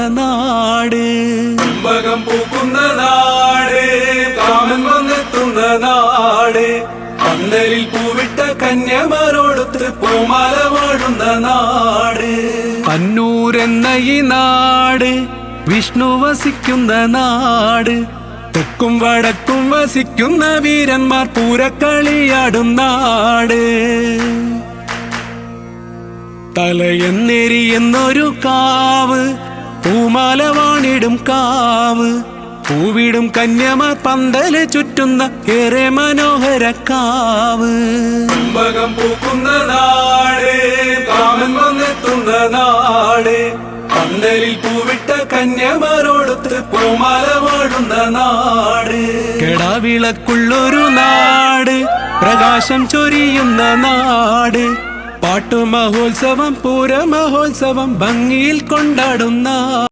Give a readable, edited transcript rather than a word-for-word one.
നാട്. കുംഭകം പൂക്കുന്ന നാട്, കാമൻ വന്നെത്തുന്ന നാട്. പന്തലിൽ പൂവിട്ട കന്യമാരോടൊത്ത് പൂമാല വാഴുന്ന നാട്. പന്നൂരെന്ന ഈ നാട് വിഷ്ണു വസിക്കുന്ന നാട്. തെക്കും വടക്കും വസിക്കുന്ന വീരന്മാർ പൂരക്കളിയാടും നാട്. തലയെന്നെരിയെന്നൊരു കാവ്, പൂമാല വാണിടും കാവ്. പൂവിടും കന്യമാർ പന്തല് ചുറ്റുന്ന ഏറെ മനോഹര കാവ്. കുംഭകം പൂക്കുന്ന നാട്, കാമൻ വന്നെത്തുന്ന നാട്. പന്തലിൽ പൂവിട്ട കന്യമാരോടൊത്ത് പൂമാല വാഴുന്ന നാട്. കെടാവിളക്കുള്ളൊരു നാട്, പ്രകാശം ചൊരിയുന്ന നാട്. പാട്ടുമഹോത്സവം പൂരമഹോത്സവം ഭംഗിയിൽ കൊണ്ടാടുന്ന